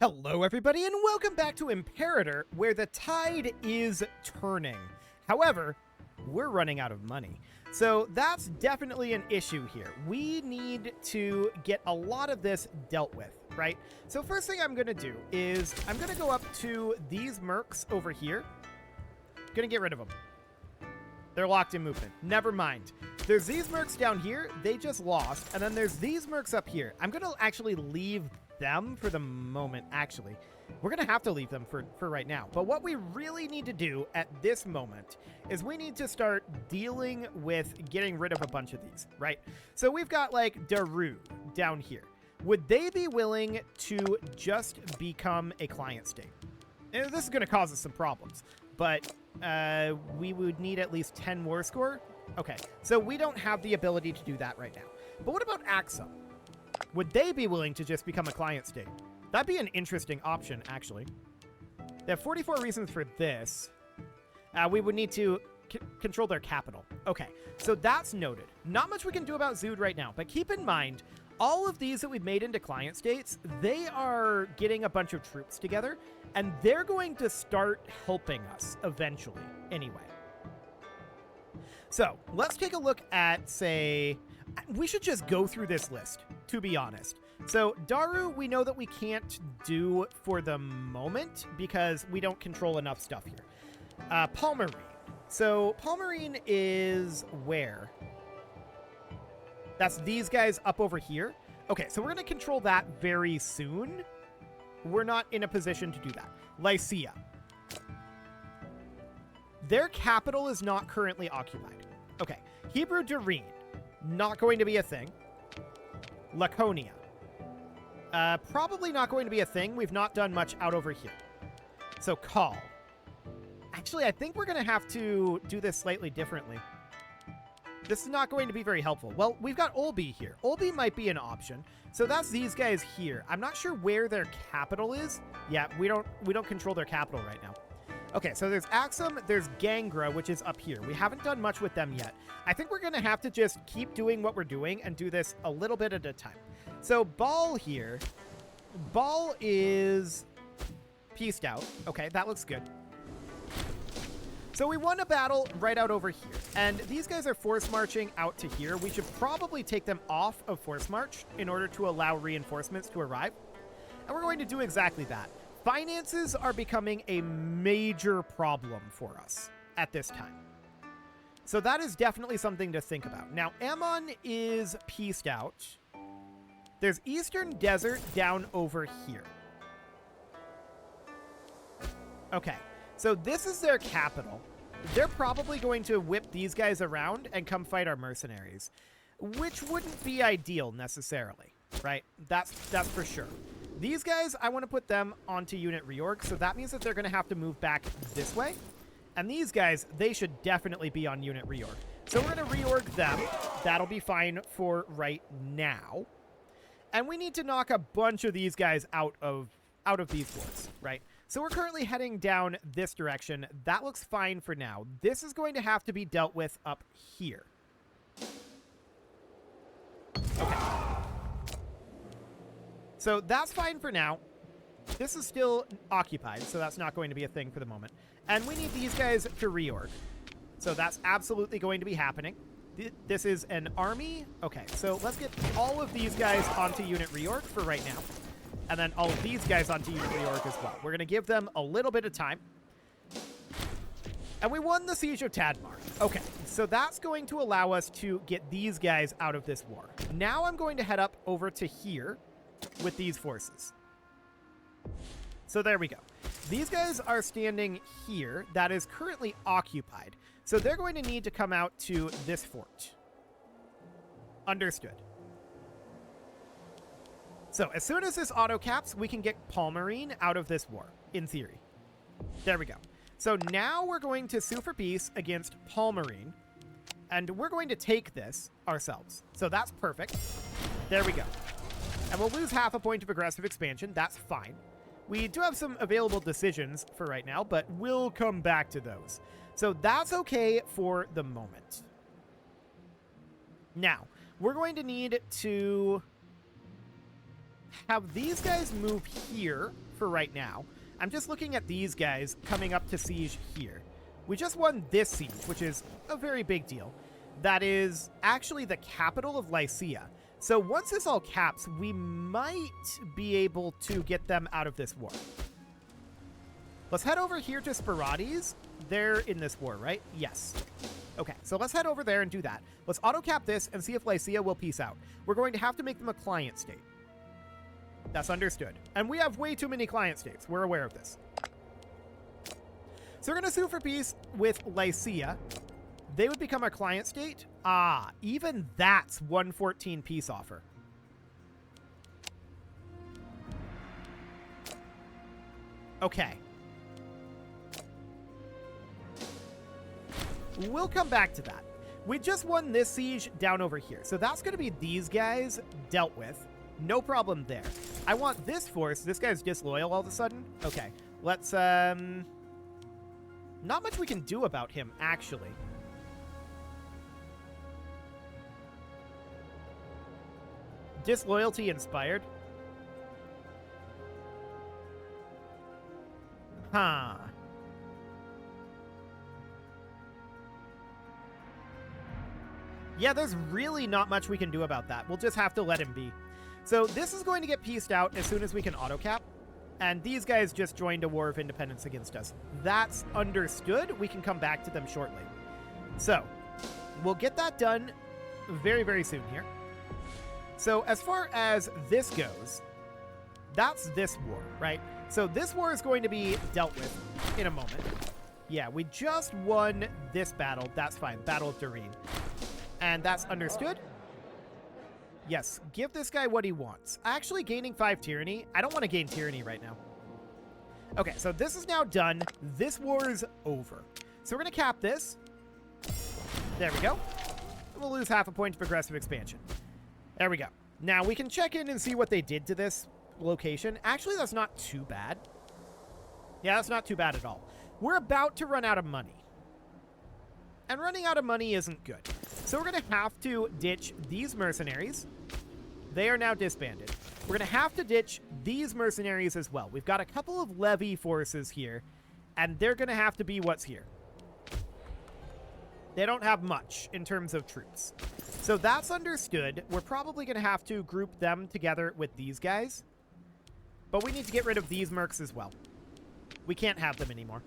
Hello everybody and welcome back to Imperator, where the tide is turning. However, we're running out of money. So that's definitely an issue here. We need to get a lot of this dealt with, right? So first thing I'm going to do is I'm going to go up to these mercs over here. Going to get rid of them. They're locked in movement. Never mind. There's these mercs down here. They just lost. And then there's these mercs up here. I'm going to actually leave them for the moment, actually. We're going to have to leave them for right now. But what we really need to do at this moment is we need to start dealing with getting rid of a bunch of these, right? So we've got like Daru down here. Would they be willing to just become a client state? And this is going to cause us some problems, but we would need at least 10 war score. Okay, so we don't have the ability to do that right now. But what about Axum? Would they be willing to just become a client state? That'd be an interesting option, actually. They have 44 reasons for this. We would need to control their capital. Okay, so that's noted. Not much we can do about Zood right now, but keep in mind, all of these that we've made into client states, they are getting a bunch of troops together, and they're going to start helping us eventually, anyway. So, let's take a look at, say... We should just go through this list, to be honest. So, Daru, we know that we can't do for the moment because we don't control enough stuff here. Palmarine. So, Palmarine is where? That's these guys up over here. Okay, so we're going to control that very soon. We're not in a position to do that. Lycia. Their capital is not currently occupied. Okay, Hebrew Doreen. Not going to be a thing. Laconia. Probably not going to be a thing. We've not done much out over here. So, Call. Actually, I think we're going to have to do this slightly differently. This is not going to be very helpful. Well, we've got Olby here. Olby might be an option. So that's these guys here. I'm not sure where their capital is. Yeah, we don't control their capital right now. Okay, so there's Axum, there's Gangra, which is up here. We haven't done much with them yet. I think we're going to have to just keep doing what we're doing and do this a little bit at a time. So Ball here. Ball is pieced out. Okay, that looks good. So we won a battle right out over here. And these guys are force marching out to here. We should probably take them off of force march in order to allow reinforcements to arrive. And we're going to do exactly that. Finances are becoming a major problem for us at this time. So that is definitely something to think about. Now, Ammon is pieced out. There's Eastern Desert down over here. Okay, so this is their capital. They're probably going to whip these guys around and come fight our mercenaries, which wouldn't be ideal necessarily, right? That's for sure. These guys, I want to put them onto unit reorg, so that means that they're going to have to move back this way. And these guys, they should definitely be on unit reorg. So we're going to reorg them. That'll be fine for right now. And we need to knock a bunch of these guys out of these wars, right? So we're currently heading down this direction. That looks fine for now. This is going to have to be dealt with up here. Okay. So that's fine for now. This is still occupied, so that's not going to be a thing for the moment. And we need these guys to reorg. So that's absolutely going to be happening. This is an army. Okay, so let's get all of these guys onto unit reorg for right now. And then all of these guys onto unit reorg as well. We're going to give them a little bit of time. And we won the Siege of Tadmar. Okay, so that's going to allow us to get these guys out of this war. Now I'm going to head up over to here with these forces. So there we go. These guys are standing here. That is currently occupied. So they're going to need to come out to this fort. Understood. So as soon as this auto caps, we can get Palmarine out of this war, in theory. There we go. So now we're going to sue for peace against Palmarine, and we're going to take this ourselves. So that's perfect. There we go. And we'll lose half a point of aggressive expansion. That's fine. We do have some available decisions for right now, but we'll come back to those. So that's okay for the moment. Now, we're going to need to have these guys move here for right now. I'm just looking at these guys coming up to siege here. We just won this siege, which is a very big deal. That is actually the capital of Lycia. So once this all caps, we might be able to get them out of this war. Let's head over here to Sporades. They're in this war, right? Yes. Okay, so let's head over there and do that. Let's auto-cap this and see if Lycia will peace out. We're going to have to make them a client state. That's understood. And we have way too many client states. We're aware of this. So we're going to sue for peace with Lycia. They would become our client state. Ah, even that's 114 peace offer. Okay. We'll come back to that. We just won this siege down over here. So that's going to be these guys dealt with. No problem there. I want this force. This guy's disloyal all of a sudden. Okay. Let's, not much we can do about him, actually. Disloyalty inspired. Huh. Yeah, there's really not much we can do about that. We'll just have to let him be. So this is going to get pieced out as soon as we can auto-cap. And these guys just joined a war of independence against us. That's understood. We can come back to them shortly. So we'll get that done very, very soon here. So as far as this goes, that's this war, right? So this war is going to be dealt with in a moment. Yeah, we just won this battle. That's fine. Battle of Doreen. And that's understood. Yes, give this guy what he wants. Actually, gaining 5 tyranny. I don't want to gain tyranny right now. Okay, so this is now done. This war is over. So we're going to cap this. There we go. And we'll lose half a point of aggressive expansion. There we go. Now we can check in and see what they did to this location. Actually, that's not too bad. Yeah, that's not too bad at all. We're about to run out of money. And running out of money isn't good. So we're going to have to ditch these mercenaries. They are now disbanded. We're going to have to ditch these mercenaries as well. We've got a couple of levy forces here, and they're going to have to be what's here. They don't have much in terms of troops. So that's understood. We're probably going to have to group them together with these guys. But we need to get rid of these mercs as well. We can't have them anymore.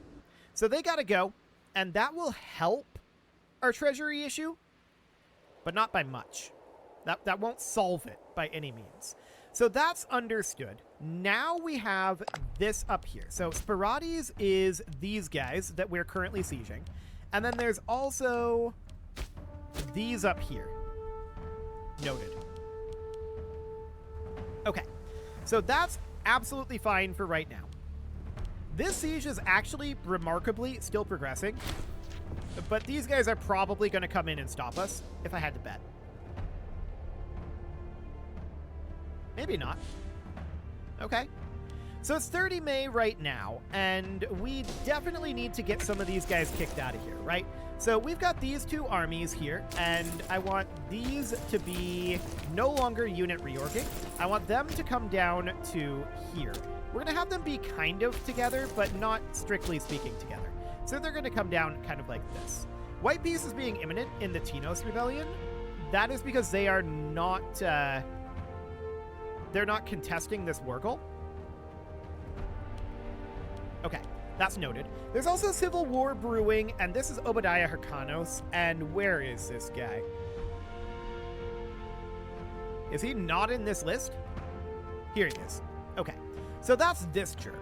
So they got to go, and that will help our treasury issue, but not by much. That won't solve it by any means. So that's understood. Now we have this up here. So Sporades is these guys that we're currently sieging. And then there's also these up here. Noted. Okay. So that's absolutely fine for right now. This siege is actually remarkably still progressing. But these guys are probably going to come in and stop us, if I had to bet. Maybe not. Okay. So it's 30 May right now, and we definitely need to get some of these guys kicked out of here, right? So we've got these two armies here, and I want these to be no longer unit reorging. I want them to come down to here. We're going to have them be kind of together, but not strictly speaking together. So they're going to come down kind of like this. White peace is being imminent in the Tinos Rebellion. That is because they are not, they're not contesting this war goal. Okay, that's noted. There's also civil war brewing, and this is Obadiah Hyrcanos. And where is this guy? Is he not in this list? Here he is. Okay, so that's this jerk.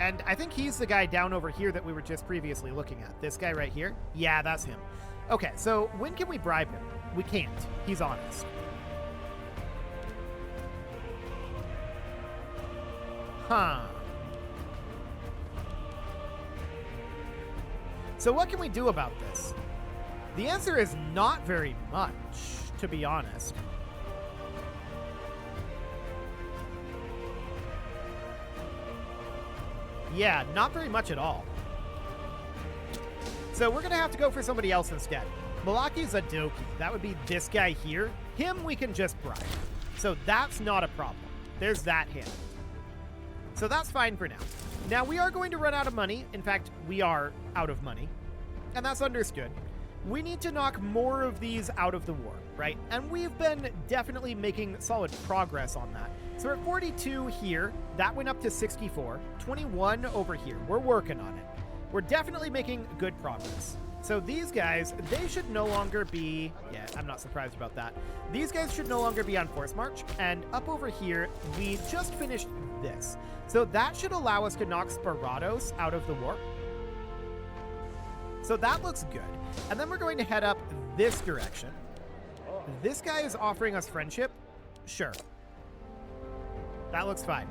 And I think he's the guy down over here that we were just previously looking at. This guy right here? Yeah, that's him. Okay, so when can we bribe him? We can't. He's honest. Huh. So what can we do about this? The answer is not very much, to be honest. Yeah, not very much at all. So we're going to have to go for somebody else instead. Malaki Zadoki. That would be this guy here. Him we can just bribe. So that's not a problem. There's that hint. So that's fine for now. Now, we are going to run out of money. In fact, we are out of money. And that's understood. We need to knock more of these out of the war, right? And we've been definitely making solid progress on that. So we're at 42 here. That went up to 64. 21 over here. We're working on it. We're definitely making good progress. So these guys, they should no longer be... Yeah, I'm not surprised about that. These guys should no longer be on force march. And up over here, we just finished this. So that should allow us to knock Sparados out of the war. So that looks good. And then we're going to head up this direction. This guy is offering us friendship. Sure. That looks fine.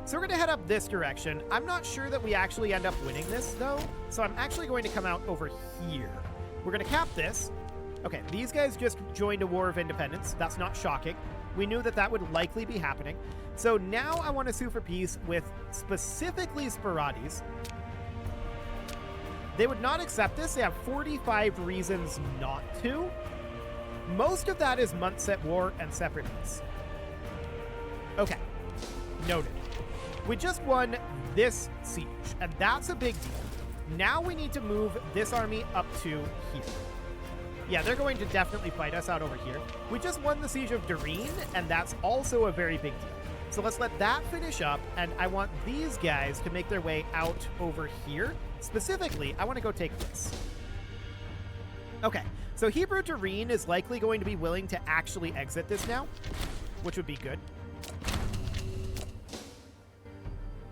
So we're going to head up this direction. I'm not sure that we actually end up winning this, though. So I'm actually going to come out over here. We're going to cap this. Okay, these guys just joined a war of independence. That's not shocking. We knew that that would likely be happening. So now I want to sue for peace with specifically Sparados. They would not accept this. They have 45 reasons not to. Most of that is months at war and separateness. Okay, noted. We just won this siege, and that's a big deal. Now we need to move this army up to here. Yeah, they're going to definitely fight us out over here. We just won the siege of Judean, and that's also a very big deal. So let's let that finish up, and I want these guys to make their way out over here. Specifically, I want to go take this. Okay, so Hebrew Judean is likely going to be willing to actually exit this now, which would be good.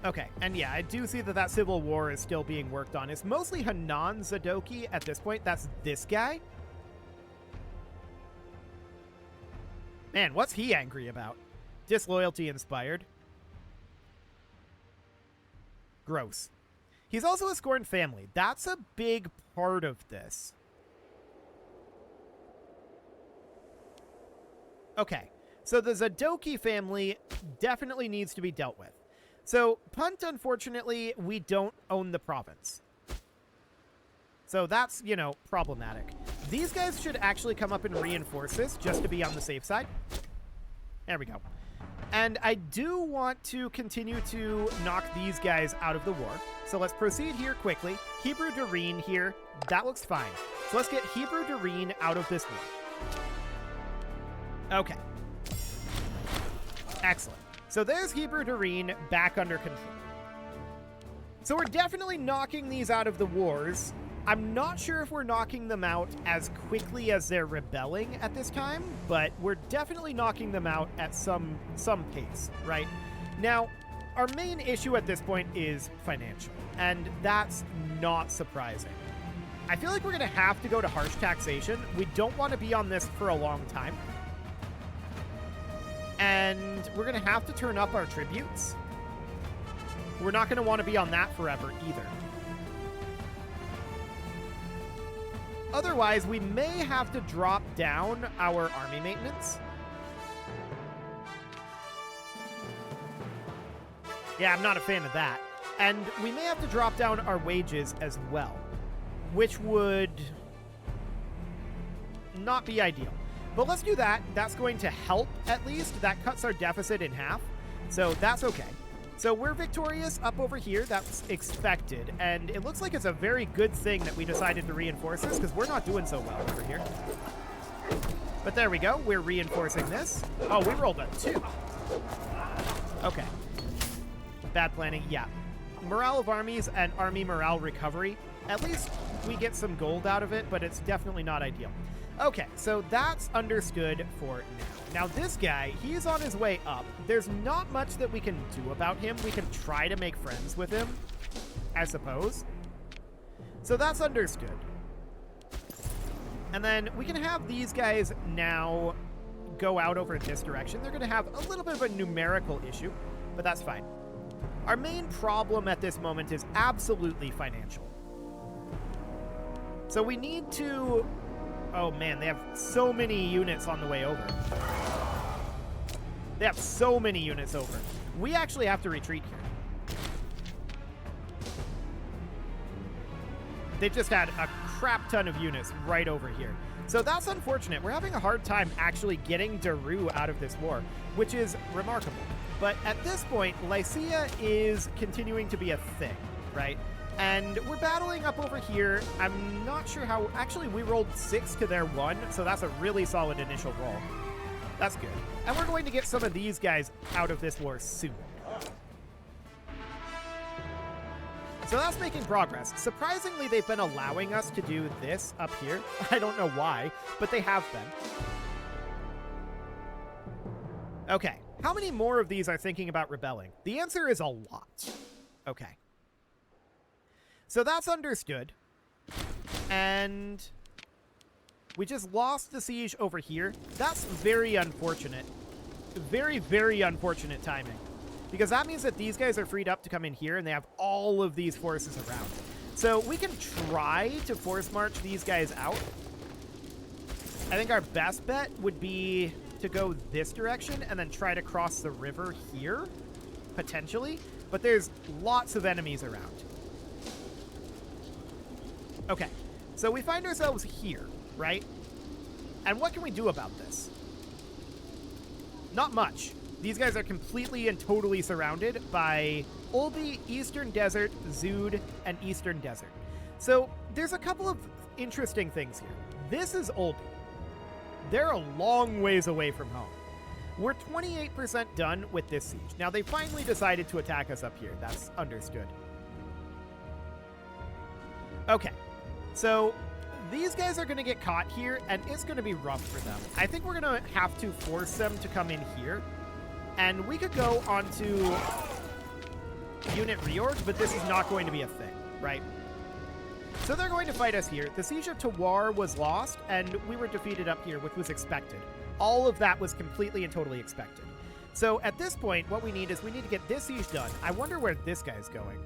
Okay, and yeah, I do see that that civil war is still being worked on. It's mostly Hanan Zadoki at this point. That's this guy. Man, what's he angry about? Disloyalty inspired. Gross. He's also a scorned family. That's a big part of this. Okay, so the Zadoki family definitely needs to be dealt with. So, Punt, unfortunately, we don't own the province. So that's, you know, problematic. These guys should actually come up and reinforce this just to be on the safe side. There we go. And I do want to continue to knock these guys out of the war. So let's proceed here quickly. Hebrew Judean here. That looks fine. So let's get Hebrew Judean out of this war. Okay. Excellent. So there's Hebrew Judean back under control. So we're definitely knocking these out of the wars. I'm not sure if we're knocking them out as quickly as they're rebelling at this time, but we're definitely knocking them out at some pace, right? Now, our main issue at this point is financial, and that's not surprising. I feel like we're going to have to go to harsh taxation. We don't want to be on this for a long time. And we're going to have to turn up our tributes. We're not going to want to be on that forever either. Otherwise, we may have to drop down our army maintenance. Yeah, I'm not a fan of that. And we may have to drop down our wages as well, which would not be ideal. But let's do that. That's going to help, at least. That cuts our deficit in half, so that's okay. So we're victorious up over here. That's expected, and it looks like it's a very good thing that we decided to reinforce this, because we're not doing so well over here. But there we go. We're reinforcing this. Oh, we rolled a 2. Okay. Bad planning. Yeah. Morale of armies and army morale recovery. At least we get some gold out of it, but it's definitely not ideal. Okay, so that's understood for now. Now this guy, he's on his way up. There's not much that we can do about him. We can try to make friends with him, I suppose. So that's understood. And then we can have these guys now go out over this direction. They're going to have a little bit of a numerical issue, but that's fine. Our main problem at this moment is absolutely financial. So we need to... Oh man, they have so many units on the way over. They have so many units over. We actually have to retreat here. They just had a crap ton of units right over here. So that's unfortunate. We're having a hard time actually getting Daru out of this war, which is remarkable. But at this point, Lycia is continuing to be a thing, right? And we're battling up over here. I'm not sure how... Actually, we rolled 6 to their 1, so that's a really solid initial roll. That's good. And we're going to get some of these guys out of this war soon. So that's making progress. Surprisingly, they've been allowing us to do this up here. I don't know why, but they have been. Okay, how many more of these are thinking about rebelling? The answer is a lot. Okay. So that's understood. And we just lost the siege over here. That's very unfortunate. Very, very unfortunate timing. Because that means that these guys are freed up to come in here, and they have all of these forces around. So we can try to force march these guys out. I think our best bet would be to go this direction and then try to cross the river here, potentially. But there's lots of enemies around. Okay, so we find ourselves here, right? And what can we do about this? Not much. These guys are completely and totally surrounded by Olbi, Eastern Desert, Zuud, and Eastern Desert. So there's a couple of interesting things here. This is Olbi. They're a long ways away from home. We're 28% done with this siege. Now, they finally decided to attack us up here. That's understood. Okay, so these guys are going to get caught here, and it's going to be rough for them. I think we're going to have to force them to come in here. And we could go onto unit reorg, but this is not going to be a thing, right? So they're going to fight us here. The siege of Tawar was lost, and we were defeated up here, which was expected. All of that was completely and totally expected. So at this point, what we need is we need to get this siege done. I wonder where this guy's going.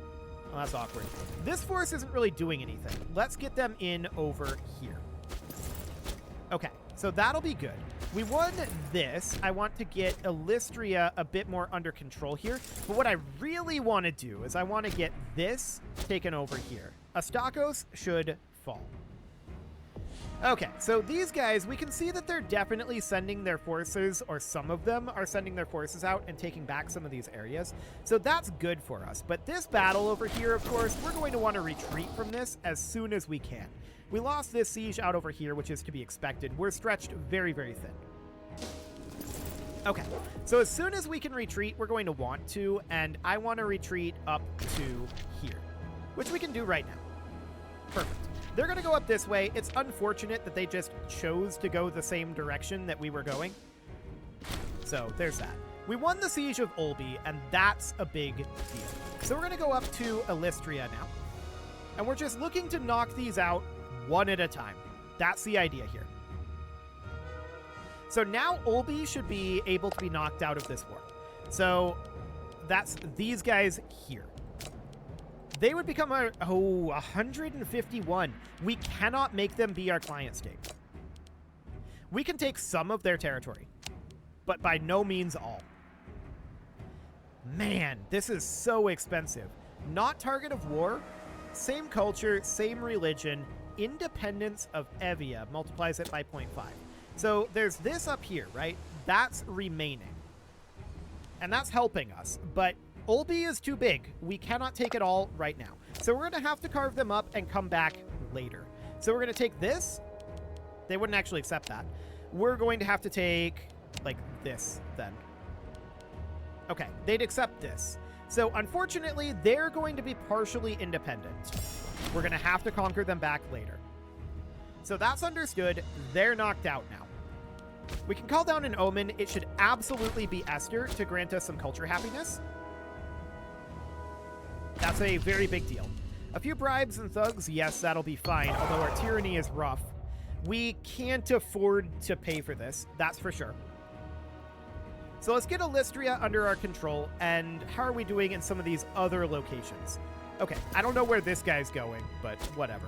Oh, that's awkward. This force isn't really doing anything. Let's get them in over here. Okay, so that'll be good. We won this. I want to get Illystria a bit more under control here. But what I really want to do is I want to get this taken over here. Astakos should fall. Okay, so these guys, we can see that they're definitely sending their forces, or some of them are sending their forces out and taking back some of these areas. So that's good for us. But this battle over here, of course, we're going to want to retreat from this as soon as we can. We lost this siege out over here, which is to be expected. We're stretched very, very thin. Okay, so as soon as we can retreat, we're going to want to, and I want to retreat up to here, which we can do right now. Perfect. They're going to go up this way. It's unfortunate that they just chose to go the same direction that we were going. So there's that. We won the siege of Olbi, and that's a big deal. So we're going to go up to Illystria now. And we're just looking to knock these out one at a time. That's the idea here. So now Olbi should be able to be knocked out of this war. So that's these guys here. They would become 151. We cannot make them be our client state. We can take some of their territory, but by no means all. Man, this is so expensive. Not target of war, same culture, same religion, independence of Evia multiplies it by 0.5. So there's this up here, right? That's remaining. And that's helping us, but Olbi is too big. We cannot take it all right now. So we're going to have to carve them up and come back later. So we're going to take this. They wouldn't actually accept that. We're going to have to take, like, this then. Okay, they'd accept this. So unfortunately, they're going to be partially independent. We're going to have to conquer them back later. So that's understood. They're knocked out now. We can call down an omen. It should absolutely be Esther to grant us some culture happiness. That's a very big deal. A few bribes and thugs, yes, that'll be fine, although our tyranny is rough. We can't afford to pay for this, that's for sure. So let's get Illystria under our control, and how are we doing in some of these other locations? Okay, I don't know where this guy's going, but whatever.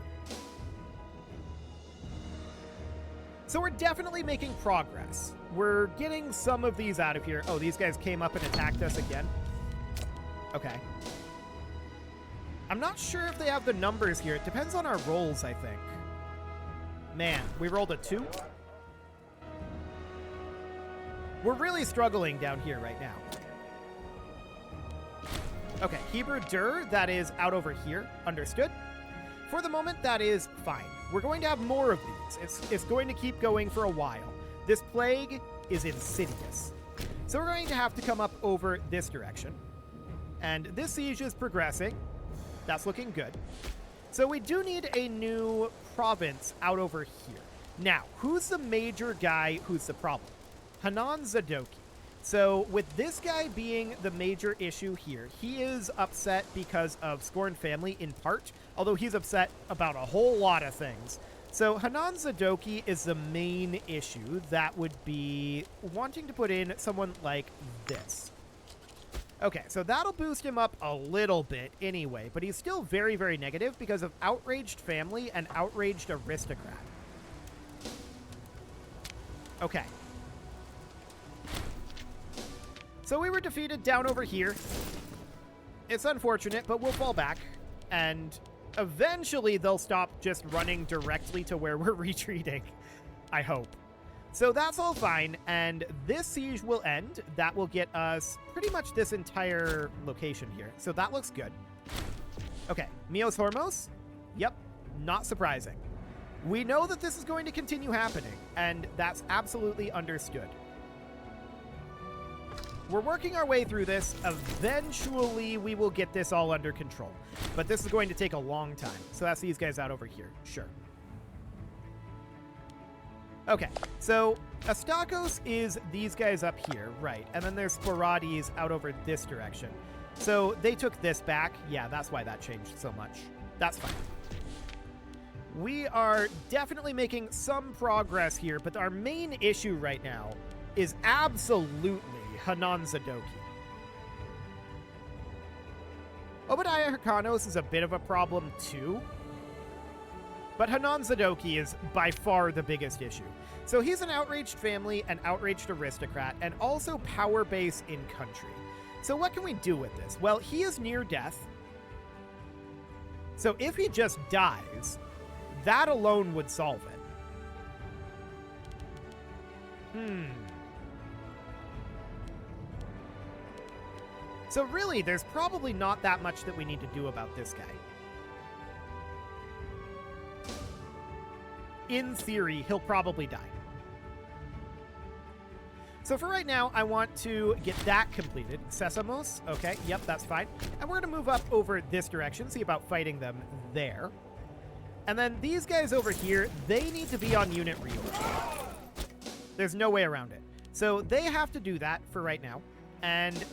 So we're definitely making progress. We're getting some of these out of here. Oh, these guys came up and attacked us again. Okay. I'm not sure if they have the numbers here. It depends on our rolls, I think. Man, we rolled a 2. We're really struggling down here right now. Okay, Hebrew Dur, that is out over here. Understood. For the moment, that is fine. We're going to have more of these. It's going to keep going for a while. This plague is insidious. So we're going to have to come up over this direction. And this siege is progressing. That's looking good. So we do need a new province out over here. Now, who's the major guy who's the problem? Hanan Zadoki. So with this guy being the major issue here, he is upset because of Scorn family in part, although he's upset about a whole lot of things. So Hanan Zadoki is the main issue. That would be wanting to put in someone like this. Okay, so that'll boost him up a little bit anyway, but he's still very, very negative because of outraged family and outraged aristocrat. Okay. So we were defeated down over here. It's unfortunate, but we'll fall back. And eventually they'll stop just running directly to where we're retreating. I hope. So that's all fine, and this siege will end. That will get us pretty much this entire location here. So that looks good. Okay, Mios Hormos? Yep, not surprising. We know that this is going to continue happening, and that's absolutely understood. We're working our way through this. Eventually, we will get this all under control. But this is going to take a long time. So that's these guys out over here. Sure. Okay, so Astakos is these guys up here, right. And then there's Sporades out over this direction. So they took this back. Yeah, that's why that changed so much. That's fine. We are definitely making some progress here, but our main issue right now is absolutely Hanan Zadoki. Obadiah Hyrkanos is a bit of a problem too, but Hanan Zadoki is by far the biggest issue. So he's an outraged family, an outraged aristocrat, and also power base in country. So what can we do with this? Well, he is near death. So if he just dies, that alone would solve it. So really, there's probably not that much that we need to do about this guy. In theory, he'll probably die. So for right now, I want to get that completed. Sesamos, okay, yep, that's fine. And we're going to move up over this direction, see about fighting them there. And then these guys over here, they need to be on unit reorg. There's no way around it. So they have to do that for right now. And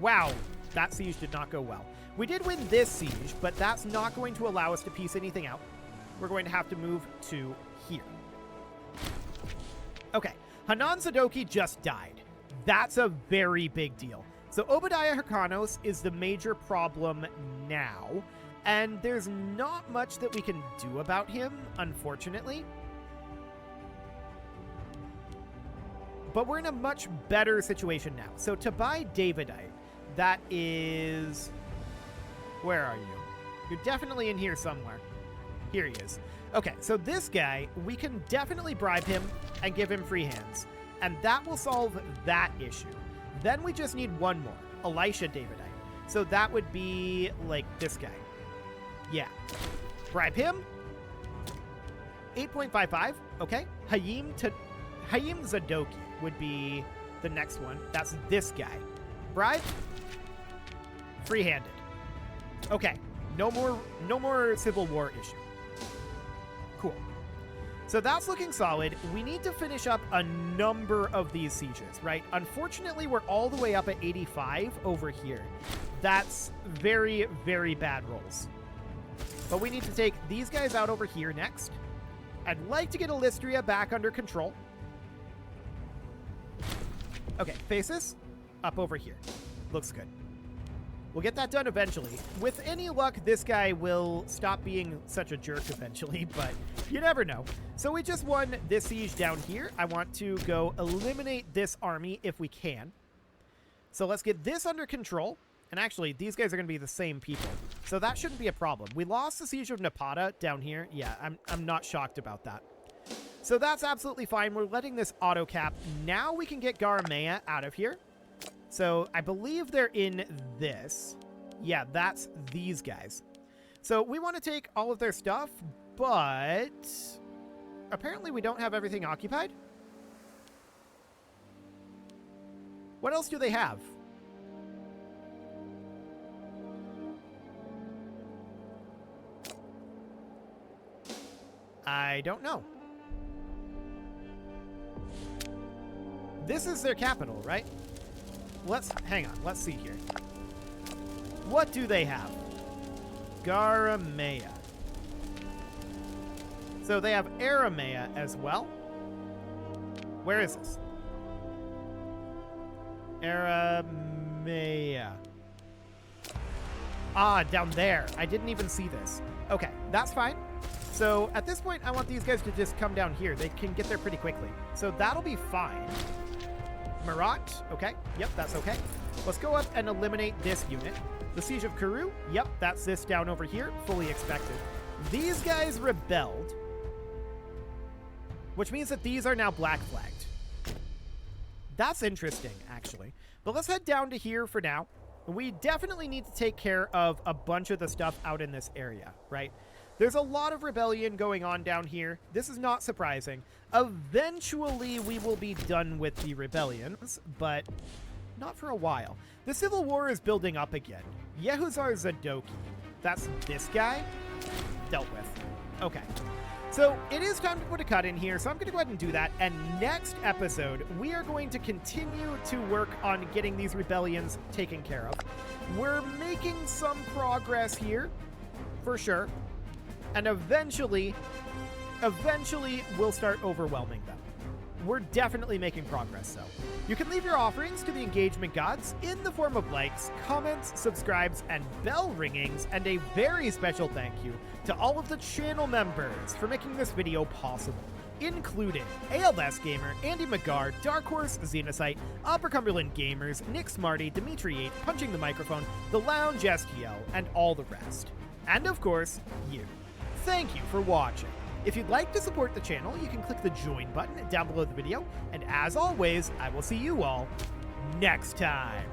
wow, that siege did not go well. We did win this siege, but that's not going to allow us to piece anything out. We're going to have to move to here. Okay, Hanan Zadoki just died. That's a very big deal. So Obadiah Hyrkanos is the major problem now, and there's not much that we can do about him, unfortunately. But we're in a much better situation now. So to buy Davidite, that is... Where are you? You're definitely in here somewhere. Here he is. Okay, so this guy, we can definitely bribe him and give him free hands. And that will solve that issue. Then we just need one more. Elisha Davidite. So that would be like this guy. Yeah. Bribe him. 8.55. Okay. Hayim Zadoki would be the next one. That's this guy. Bribe. Free-handed. Okay. No more Civil War issue. Cool. So that's looking solid. We need to finish up a number of these sieges, right? Unfortunately, we're all the way up at 85 over here. That's very, very bad rolls. But we need to take these guys out over here next. I'd like to get Ilistria back under control. Okay, Phasis, up over here. Looks good. We'll get that done eventually. With any luck, this guy will stop being such a jerk eventually, but you never know. So we just won this siege down here. I want to go eliminate this army if we can. So let's get this under control. And actually, these guys are going to be the same people. So that shouldn't be a problem. We lost the siege of Napata down here. Yeah, I'm not shocked about that. So that's absolutely fine. We're letting this auto cap. Now we can get Garamea out of here. So I believe they're in this. Yeah, that's these guys. So we want to take all of their stuff, but apparently we don't have everything occupied. What else do they have? I don't know. This is their capital, right? Hang on. Let's see here. What do they have? Garamea. So they have Aramea as well. Where is this? Aramea. Ah, down there. I didn't even see this. Okay, that's fine. So at this point, I want these guys to just come down here. They can get there pretty quickly. So that'll be fine. Marat, okay. Yep, that's okay. Let's go up and eliminate this unit. The Siege of Kuru, yep, that's this down over here. Fully expected. These guys rebelled, which means that these are now black flagged. That's interesting, actually. But let's head down to here for now. We definitely need to take care of a bunch of the stuff out in this area, right? There's a lot of rebellion going on down here. This is not surprising. Eventually, we will be done with the rebellions, but not for a while. The Civil War is building up again. Yehuzar Zadoki. That's this guy? Dealt with. Okay. So it is time to put a cut in here, so I'm going to go ahead and do that. And next episode, we are going to continue to work on getting these rebellions taken care of. We're making some progress here, for sure. And eventually we'll start overwhelming them. We're definitely making progress, though. You can leave your offerings to the engagement gods in the form of likes, comments, subscribes, and bell ringings, and a very special thank you to all of the channel members for making this video possible, including ALS Gamer, Andy McGar, Dark Horse, Xenocyte, Upper Cumberland Gamers, Nick Smarty, Dimitri 8, Punching the Microphone, The Lounge STL, and all the rest. And of course, you. Thank you for watching. If you'd like to support the channel, you can click the join button down below the video. And as always, I will see you all next time.